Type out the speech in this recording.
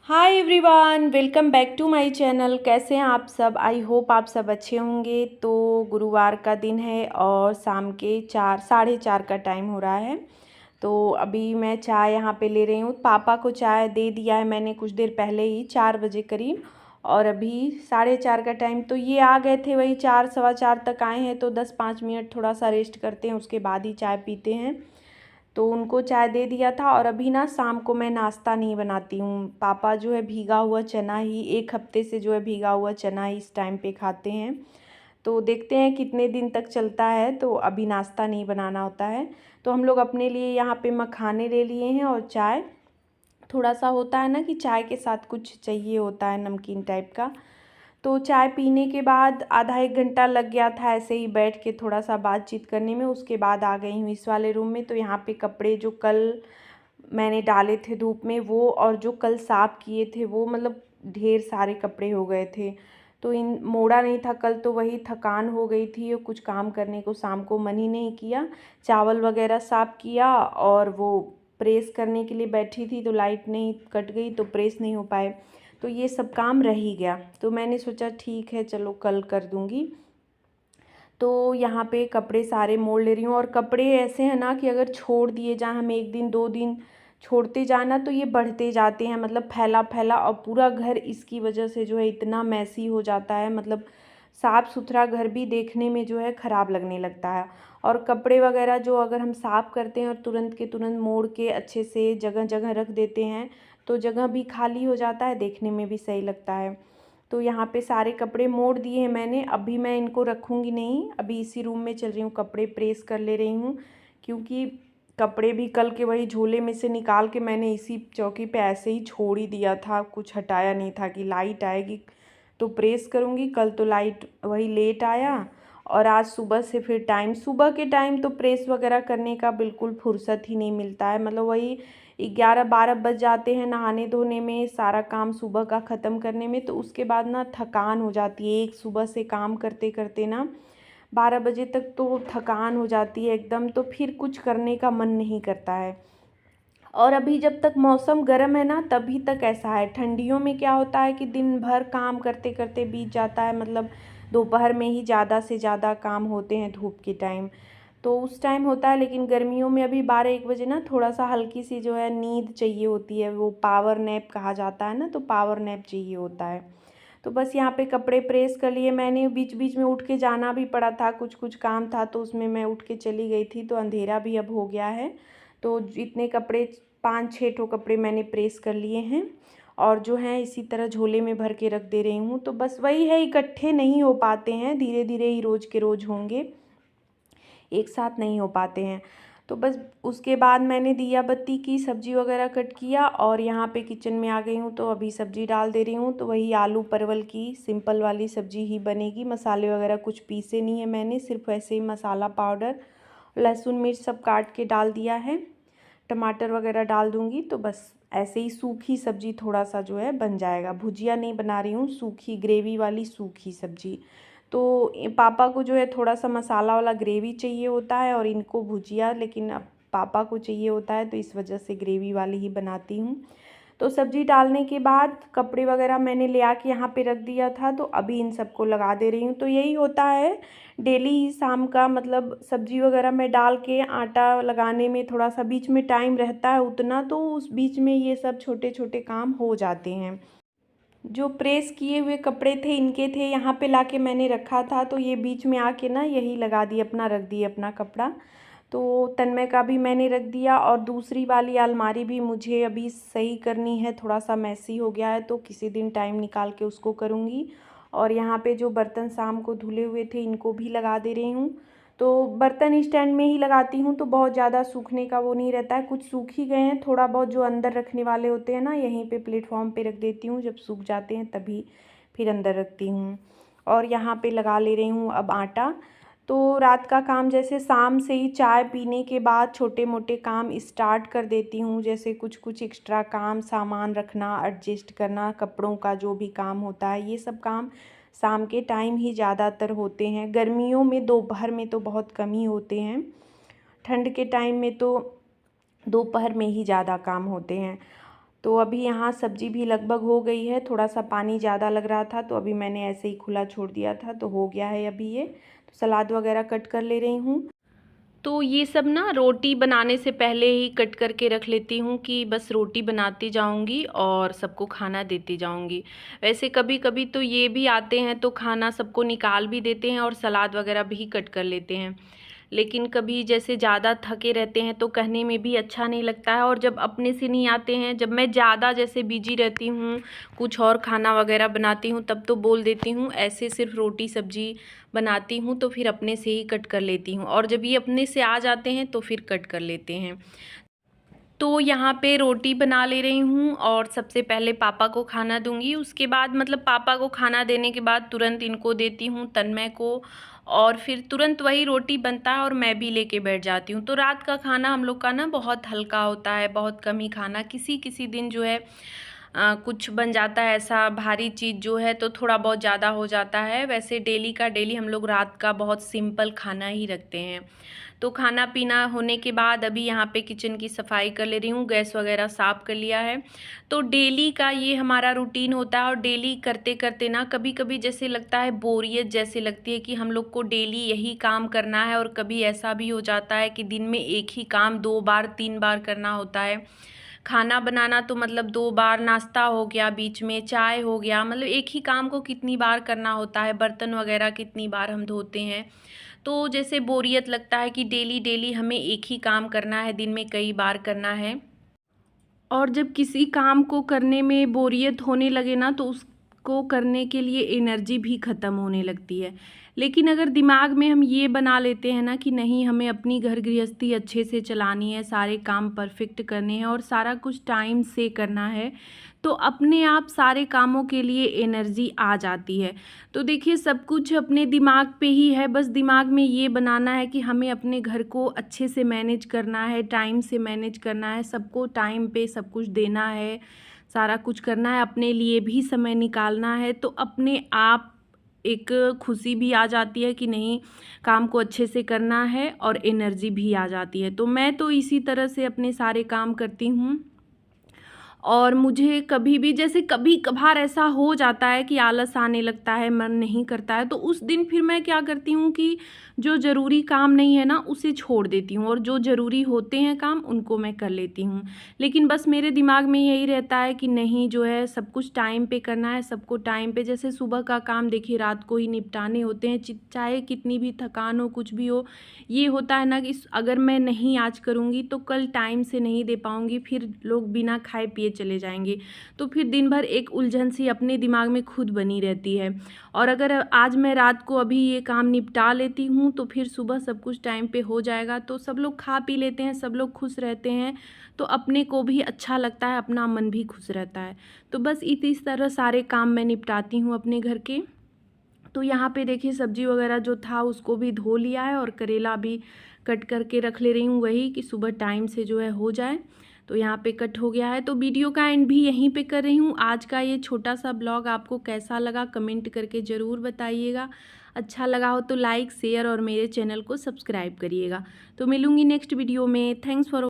Hi everyone, welcome back to my channel. कैसे हैं आप सब? आई होप आप सब अच्छे होंगे। तो गुरुवार का दिन है और शाम के 4 साढ़े 4 का टाइम हो रहा है। तो अभी मैं चाय यहाँ पे ले रही हूँ। पापा को चाय दे दिया है मैंने कुछ देर पहले ही, 4 बजे करीब। और अभी 4:30 का टाइम, तो ये आ गए थे, वही 4 सवा 4 तक आए हैं। तो 10 5 मिनट थोड़ा सा रेस्ट करते हैं, उसके बाद ही चाय पीते हैं। तो उनको चाय दे दिया था। और अभी ना शाम को मैं नाश्ता नहीं बनाती हूँ। पापा जो है भीगा हुआ चना ही, 1 हफ्ते से जो है भीगा हुआ चना ही इस टाइम पे खाते हैं। तो देखते हैं कितने दिन तक चलता है। तो अभी नाश्ता नहीं बनाना होता है। तो हम लोग अपने लिए यहाँ पे मखाने ले लिए हैं और चाय। थोड़ा सा होता है ना कि चाय के साथ कुछ चाहिए होता है, नमकीन टाइप का। तो चाय पीने के बाद आधा 1 घंटा लग गया था ऐसे ही बैठ के थोड़ा सा बातचीत करने में। उसके बाद आ गई हूँ इस वाले रूम में। तो यहाँ पे कपड़े जो कल मैंने डाले थे धूप में, वो और जो कल साफ़ किए थे वो, मतलब ढेर सारे कपड़े हो गए थे। तो इन मोड़ा नहीं था कल, तो वही थकान हो गई थी और कुछ काम करने को शाम को मन ही नहीं किया। चावल वगैरह साफ़ किया और वो प्रेस करने के लिए बैठी थी, तो लाइट नहीं, कट गई तो प्रेस नहीं हो पाए। तो ये सब काम रह ही गया। तो मैंने सोचा ठीक है चलो कल कर दूँगी। तो यहाँ पे कपड़े सारे मोड़ ले रही हूँ। और कपड़े ऐसे हैं ना कि अगर छोड़ दिए जाएँ, हम 1 दिन 2 दिन छोड़ते जाना, तो ये बढ़ते जाते हैं, मतलब फैला फैला। और पूरा घर इसकी वजह से जो है इतना मैसी हो जाता है, मतलब साफ़ सुथरा घर भी देखने में जो है ख़राब लगने लगता है। और कपड़े वगैरह जो अगर हम साफ़ करते हैं और तुरंत के तुरंत मोड़ के अच्छे से जगह जगह रख देते हैं, तो जगह भी खाली हो जाता है, देखने में भी सही लगता है। तो यहाँ पे सारे कपड़े मोड़ दिए हैं मैंने। अभी मैं इनको रखूँगी नहीं, अभी इसी रूम में चल रही हूँ, कपड़े प्रेस कर ले रही हूँ। क्योंकि कपड़े भी कल के वही झोले में से निकाल के मैंने इसी चौकी पे ऐसे ही छोड़ ही दिया था, कुछ हटाया नहीं था कि लाइट आएगी तो प्रेस करूँगी। कल तो लाइट वही लेट आया। और आज सुबह से फिर सुबह के टाइम तो प्रेस वगैरह करने का बिल्कुल फुर्सत ही नहीं मिलता है, मतलब वही 11 12 बज जाते हैं नहाने धोने में, सारा काम सुबह का ख़त्म करने में। तो उसके बाद ना थकान हो जाती है, एक सुबह से काम करते करते ना 12 बजे तक तो थकान हो जाती है एकदम। तो फिर कुछ करने का मन नहीं करता है। और अभी जब तक मौसम गर्म है ना तभी तक ऐसा है। ठंडियों में क्या होता है कि दिन भर काम करते करते बीत जाता है, मतलब दोपहर में ही ज़्यादा से ज़्यादा काम होते हैं धूप के टाइम, तो उस टाइम होता है। लेकिन गर्मियों में अभी 12 1 बजे ना थोड़ा सा हल्की सी जो है नींद चाहिए होती है, वो पावर नैप कहा जाता है ना, तो पावर नैप चाहिए होता है। तो बस यहाँ पे कपड़े प्रेस कर लिए मैंने। बीच बीच में उठ के जाना भी पड़ा था, कुछ कुछ काम था तो उसमें मैं उठ के चली गई थी। तो अंधेरा भी अब हो गया है। तो इतने कपड़े 5 6 ठो कपड़े मैंने प्रेस कर लिए हैं। और जो हैं इसी तरह झोले में भर के रख दे रही हूँ। तो बस वही है, इकट्ठे नहीं हो पाते हैं, धीरे धीरे ही रोज़ के रोज़ होंगे, एक साथ नहीं हो पाते हैं। तो बस उसके बाद मैंने दिया बत्ती की, सब्ज़ी वगैरह कट किया और यहाँ पे किचन में आ गई हूँ। तो अभी सब्ज़ी डाल दे रही हूँ। तो वही आलू परवल की सिंपल वाली सब्ज़ी ही बनेगी। मसाले वगैरह कुछ पीसे नहीं है मैंने, सिर्फ ऐसे ही मसाला पाउडर, लहसुन मिर्च सब काट के डाल दिया है। टमाटर वगैरह डाल दूँगी तो बस ऐसे ही सूखी सब्ज़ी थोड़ा सा जो है बन जाएगा। भुजिया नहीं बना रही हूँ, सूखी ग्रेवी वाली सूखी सब्ज़ी। तो पापा को जो है थोड़ा सा मसाला वाला ग्रेवी चाहिए होता है और इनको भुजिया, लेकिन अब पापा को चाहिए होता है तो इस वजह से ग्रेवी वाली ही बनाती हूँ। तो सब्ज़ी डालने के बाद कपड़े वगैरह मैंने ले आके यहाँ पे रख दिया था, तो अभी इन सबको लगा दे रही हूँ। तो यही होता है डेली ही शाम का, मतलब सब्ज़ी वगैरह में डाल के आटा लगाने में थोड़ा सा बीच में टाइम रहता है उतना, तो उस बीच में ये सब छोटे छोटे काम हो जाते हैं। जो प्रेस किए हुए कपड़े थे इनके थे, यहाँ पे लाके मैंने रखा था, तो ये बीच में आके ना यही लगा दिए, अपना रख दिए अपना कपड़ा। तो तन्मय का भी मैंने रख दिया। और दूसरी वाली अलमारी भी मुझे अभी सही करनी है, थोड़ा सा मैसी हो गया है, तो किसी दिन टाइम निकाल के उसको करूँगी। और यहाँ पे जो बर्तन शाम को धुले हुए थे इनको भी लगा दे रही हूँ। तो बर्तन स्टैंड में ही लगाती हूँ, तो बहुत ज़्यादा सूखने का वो नहीं रहता है। कुछ सूख ही गए हैं, थोड़ा बहुत जो अंदर रखने वाले होते हैं ना, यहीं पे प्लेटफॉर्म पे रख देती हूँ, जब सूख जाते हैं तभी फिर अंदर रखती हूँ। और यहाँ पे लगा ले रही हूँ अब आटा। तो रात का काम जैसे शाम से ही चाय पीने के बाद छोटे मोटे काम स्टार्ट कर देती हूँ, जैसे कुछ कुछ एक्स्ट्रा काम, सामान रखना, एडजस्ट करना, कपड़ों का जो भी काम होता है, ये सब काम शाम के टाइम ही ज़्यादातर होते हैं। गर्मियों में दोपहर में तो बहुत कम ही होते हैं, ठंड के टाइम में तो दोपहर में ही ज़्यादा काम होते हैं। तो अभी यहाँ सब्ज़ी भी लगभग हो गई है, थोड़ा सा पानी ज़्यादा लग रहा था तो अभी मैंने ऐसे ही खुला छोड़ दिया था, तो हो गया है अभी ये। तो सलाद वगैरह कट कर ले रही हूँ। तो ये सब ना रोटी बनाने से पहले ही कट करके रख लेती हूँ कि बस रोटी बनाती जाऊँगी और सबको खाना देती जाऊँगी। वैसे कभी कभी तो ये भी आते हैं तो खाना सबको निकाल भी देते हैं और सलाद वगैरह भी कट कर लेते हैं। लेकिन कभी जैसे ज़्यादा थके रहते हैं तो कहने में भी अच्छा नहीं लगता है, और जब अपने से नहीं आते हैं, जब मैं ज़्यादा जैसे बिजी रहती हूँ, कुछ और खाना वगैरह बनाती हूँ, तब तो बोल देती हूँ। ऐसे सिर्फ रोटी सब्जी बनाती हूँ तो फिर अपने से ही कट कर लेती हूँ, और जब ये अपने से आ जाते हैं तो फिर कट कर लेते हैं। तो यहाँ पे रोटी बना ले रही हूँ और सबसे पहले पापा को खाना दूंगी। उसके बाद मतलब पापा को खाना देने के बाद तुरंत इनको देती हूँ, तन्मय को, और फिर तुरंत वही रोटी बनता है और मैं भी लेके बैठ जाती हूँ। तो रात का खाना हम लोग का ना बहुत हल्का होता है, बहुत कम ही खाना। किसी किसी दिन जो है कुछ बन जाता है ऐसा भारी चीज़ जो है, तो थोड़ा बहुत ज़्यादा हो जाता है। वैसे डेली का डेली हम लोग रात का बहुत सिंपल खाना ही रखते हैं। तो खाना पीना होने के बाद अभी यहाँ पे किचन की सफाई कर ले रही हूँ, गैस वगैरह साफ़ कर लिया है। तो डेली का ये हमारा रूटीन होता है, और डेली करते करते ना कभी कभी जैसे लगता है बोरियत जैसे लगती है कि हम लोग को डेली यही काम करना है, और कभी ऐसा भी हो जाता है कि दिन में एक ही काम 2 बार 3 बार करना होता है। खाना बनाना तो मतलब 2 बार, नाश्ता हो गया, बीच में चाय हो गया, मतलब एक ही काम को कितनी बार करना होता है, बर्तन वगैरह कितनी बार हम धोते हैं। तो जैसे बोरियत लगता है कि डेली डेली हमें एक ही काम करना है, दिन में कई बार करना है। और जब किसी काम को करने में बोरियत होने लगे ना, तो उसको करने के लिए एनर्जी भी ख़त्म होने लगती है। लेकिन अगर दिमाग में हम ये बना लेते हैं ना कि नहीं, हमें अपनी घर गृहस्थी अच्छे से चलानी है, सारे काम परफेक्ट करने हैं और सारा कुछ टाइम से करना है, तो अपने आप सारे कामों के लिए एनर्जी आ जाती है। तो देखिए, सब कुछ अपने दिमाग पे ही है, बस दिमाग में ये बनाना है कि हमें अपने घर को अच्छे से मैनेज करना है, टाइम से मैनेज करना है, सबको टाइम पे सब कुछ देना है, सारा कुछ करना है, अपने लिए भी समय निकालना है। तो अपने आप एक खुशी भी आ जाती है कि नहीं, काम को अच्छे से करना है, और एनर्जी भी आ जाती है। तो मैं तो इसी तरह से अपने सारे काम करती हूँ। और मुझे कभी भी जैसे कभी कभार ऐसा हो जाता है कि आलस आने लगता है, मन नहीं करता है, तो उस दिन फिर मैं क्या करती हूँ कि जो ज़रूरी काम नहीं है ना, उसे छोड़ देती हूँ, और जो ज़रूरी होते हैं काम उनको मैं कर लेती हूँ। लेकिन बस मेरे दिमाग में यही रहता है कि नहीं, जो है सब कुछ टाइम पे करना है, सबको टाइम पे। जैसे सुबह का काम देखिए रात को ही निपटाने होते हैं, चाहे कितनी भी थकान हो, कुछ भी हो। ये होता है ना कि अगर मैं नहीं आज करूँगी तो कल टाइम से नहीं दे पाऊँगी, फिर लोग बिना खाए पिए चले जाएंगे। तो फिर दिन भर एक उलझन सी अपने दिमाग में खुद बनी रहती है। और अगर आज मैं रात को अभी ये काम निपटा लेती हूँ तो फिर सुबह सब कुछ टाइम पे हो जाएगा, तो सब लोग खा पी लेते हैं, सब लोग खुश रहते हैं, तो अपने को भी अच्छा लगता है, अपना मन भी खुश रहता है। तो बस इस तरह सारे काम मैं निपटाती हूँ अपने घर के। तो यहाँ पे देखिए सब्जी वगैरह जो था उसको भी धो लिया है, और करेला भी कट करके रख ले रही हूँ, वही कि सुबह टाइम से जो है हो जाए। तो यहाँ पे कट हो गया है। तो वीडियो का एंड भी यहीं पे कर रही हूँ। आज का ये छोटा सा ब्लॉग आपको कैसा लगा कमेंट करके ज़रूर बताइएगा। अच्छा लगा हो तो लाइक शेयर और मेरे चैनल को सब्सक्राइब करिएगा। तो मिलूँगी नेक्स्ट वीडियो में। Thanks for